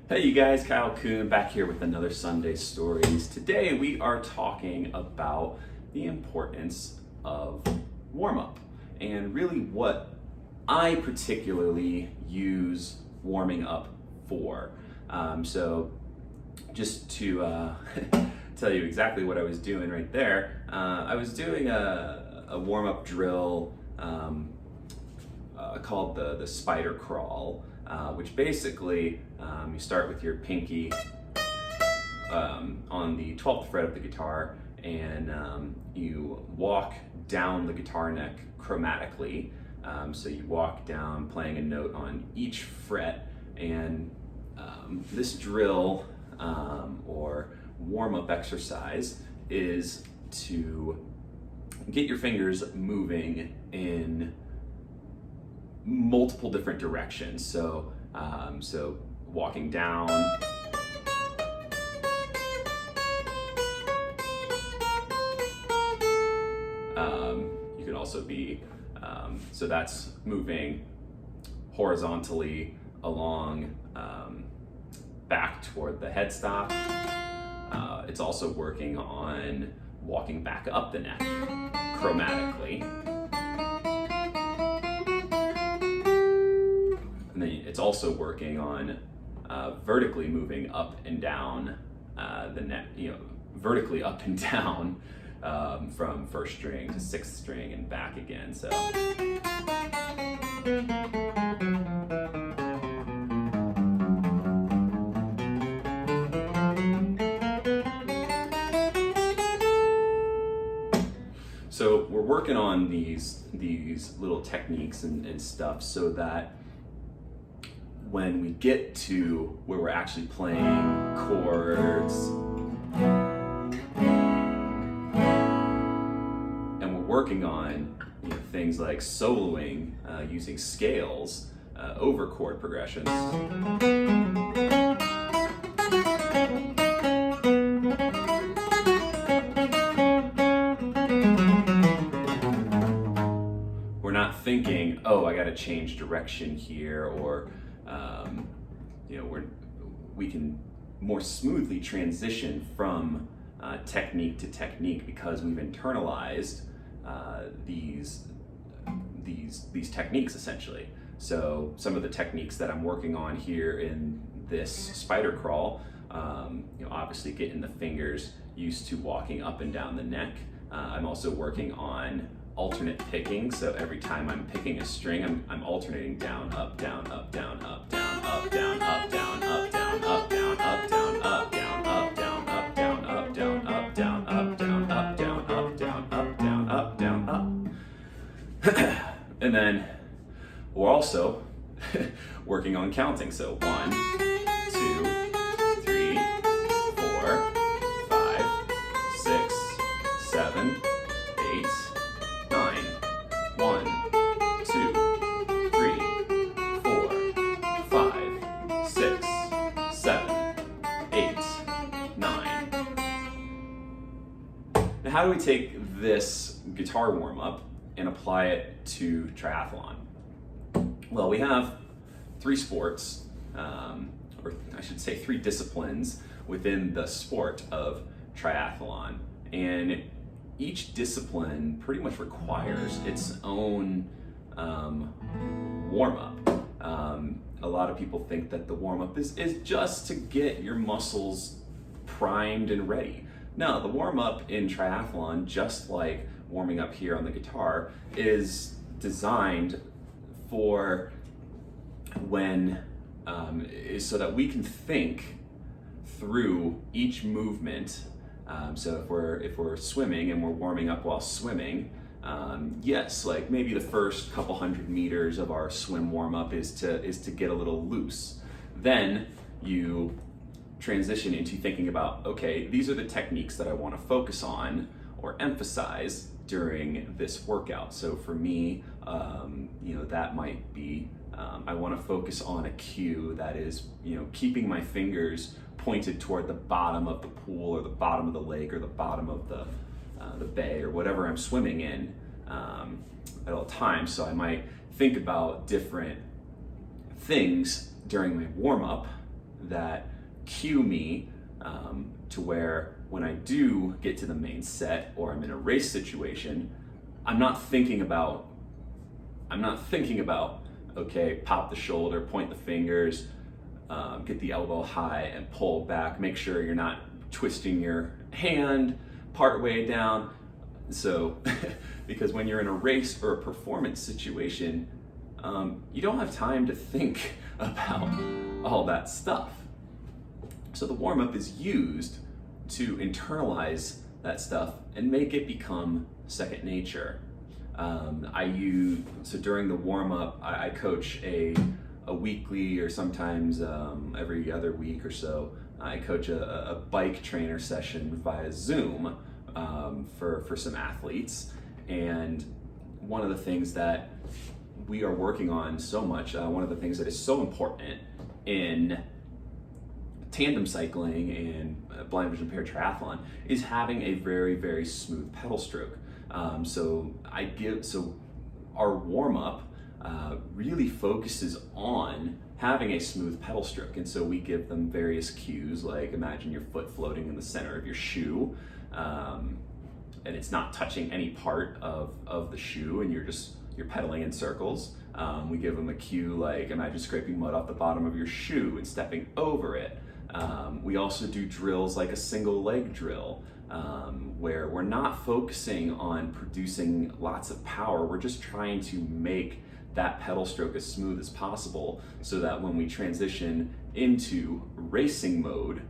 Hey you guys, Kyle Kuhn back here with another Sunday Stories. Today we are talking about the importance of warm-up and really what I particularly use warming up for. So just to tell you exactly what I was doing right there, I was doing a warm-up drill called the spider crawl, which basically you start with your pinky on the 12th fret of the guitar, and you walk down the guitar neck chromatically. So you walk down playing a note on each fret, and this drill or warm-up exercise is to get your fingers moving in multiple different directions. So walking down, you can also be, so that's moving horizontally along back toward the headstock. It's also working on walking back up the neck chromatically. And then it's also working on vertically moving up and down the neck, vertically up and down from first string to sixth string and back again. So we're working on these little techniques and stuff so that when we get to where we're actually playing chords and we're working on things like soloing using scales over chord progressions, we're not thinking, oh, I gotta change direction here, or we can more smoothly transition from technique to technique because we've internalized these techniques essentially. So some of the techniques that I'm working on here in this spider crawl, obviously getting the fingers used to walking up and down the neck. I'm also working on alternate picking, so every time I'm picking a string, I'm alternating down, up, down, up, down, up, down, up, down, up, down, up, down, up, down, up, down, up, down, up, down, up, down, up, down, up, down, up, down, up, down, up, down, up, down, up, down, up. And then we're also working on counting, so 1, 2, 3, 4, 5, 6, 7, 8, 9. 1, 2, 3, 4, 5, 6, 7, 8, 9. Now, how do we take this guitar warm-up and apply it to triathlon? Well, we have 3 sports, or I should say 3 disciplines within the sport of triathlon, and each discipline pretty much requires its own warm-up. A lot of people think that the warm-up is just to get your muscles primed and ready. No, the warm-up in triathlon, just like warming up here on the guitar, is designed for is so that we can think through each movement. So if we're swimming and we're warming up while swimming, yes, like maybe the first couple hundred meters of our swim warm-up is to get a little loose. Then you transition into thinking about, okay, these are the techniques that I want to focus on or emphasize during this workout. So for me, that might be I want to focus on a cue that is, keeping my fingers pointed toward the bottom of the pool or the bottom of the lake or the bottom of the bay or whatever I'm swimming in at all times. So I might think about different things during my warm-up that cue me to where when I do get to the main set or I'm in a race situation, I'm not thinking about, okay, pop the shoulder, point the fingers, get the elbow high and pull back, make sure you're not twisting your hand part way down. So, because when you're in a race or a performance situation, you don't have time to think about all that stuff. So the warm-up is used to internalize that stuff and make it become second nature. So during the warm-up, I coach a weekly, or sometimes every other week or so, I coach a bike trainer session via Zoom for some athletes. And one of the things that we are working on so much, one of the things that is so important in tandem cycling and blind vision impaired triathlon is having a very, very smooth pedal stroke. So our warm-up really focuses on having a smooth pedal stroke, and so we give them various cues, like imagine your foot floating in the center of your shoe, and it's not touching any part of the shoe, and you're pedaling in circles. We give them a cue like imagine scraping mud off the bottom of your shoe and stepping over it. We also do drills like a single leg drill, where we're not focusing on producing lots of power. We're just trying to make that pedal stroke as smooth as possible so that when we transition into racing mode,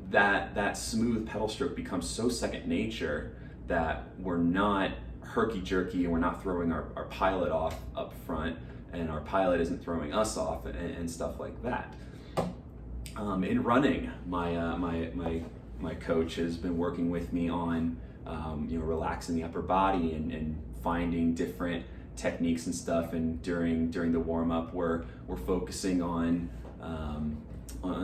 that smooth pedal stroke becomes so second nature that we're not herky-jerky and we're not throwing our pilot off up front, and our pilot isn't throwing us off and stuff like that. In running, my coach has been working with me on relaxing the upper body and finding different techniques and stuff. And during the warm up, we're focusing on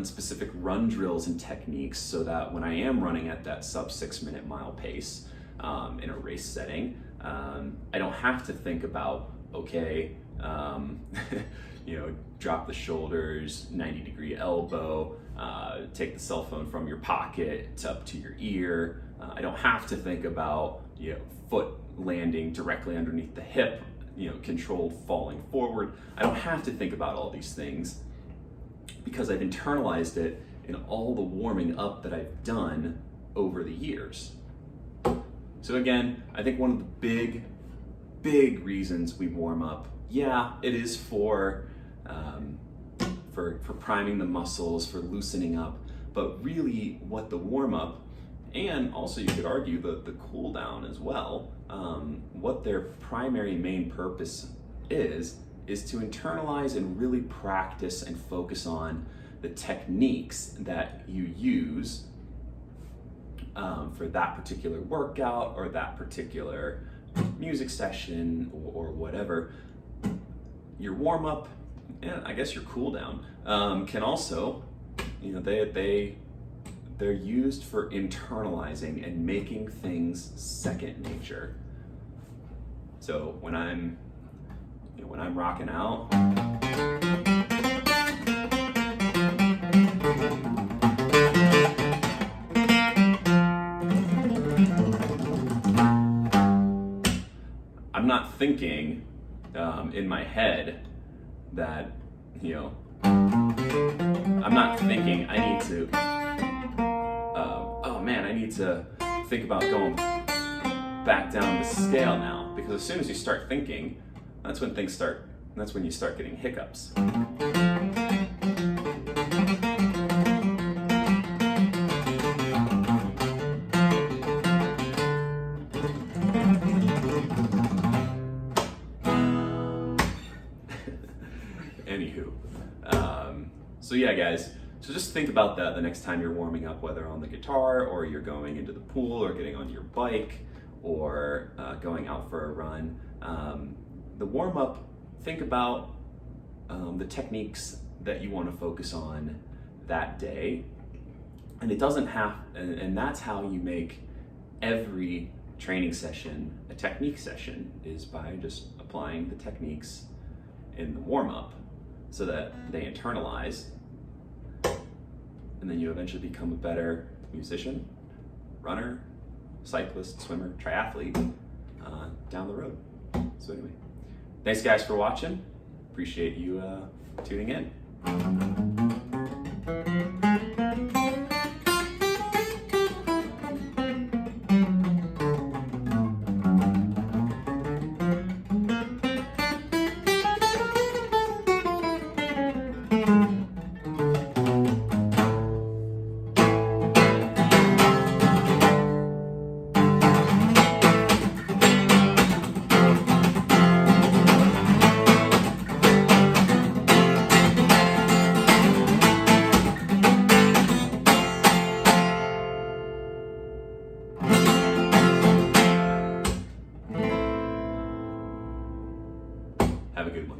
specific run drills and techniques, so that when I am running at that sub 6 minute mile pace in a race setting, I don't have to think about drop the shoulders, 90-degree elbow, take the cell phone from your pocket up to your ear. I don't have to think about foot landing directly underneath the hip, controlled falling forward. I don't have to think about all these things because I've internalized it in all the warming up that I've done over the years. So again, I think one of the big reasons we warm up, it is for priming the muscles, for loosening up, but really what the warm-up, and also you could argue the cool down as well, what their primary main purpose is to internalize and really practice and focus on the techniques that you use for that particular workout or that particular music session or whatever. Your warm-up, and I guess your cool down, can also, they're used for internalizing and making things second nature. So when I'm rocking out, I'm not thinking in my head that, I'm not thinking I need to, I need to think about going back down the scale now, because as soon as you start thinking, that's when you start getting hiccups. Anywho, so yeah, guys, so just think about that the next time you're warming up, whether on the guitar or you're going into the pool or getting on your bike or going out for a run. The warm up, think about the techniques that you want to focus on that day, and it doesn't have, and that's how you make every training session a technique session, is by just applying the techniques in the warm up. so that they internalize, and then you eventually become a better musician, runner, cyclist, swimmer, triathlete down the road. So anyway, thanks guys for watching. Appreciate you tuning in. Have a good one.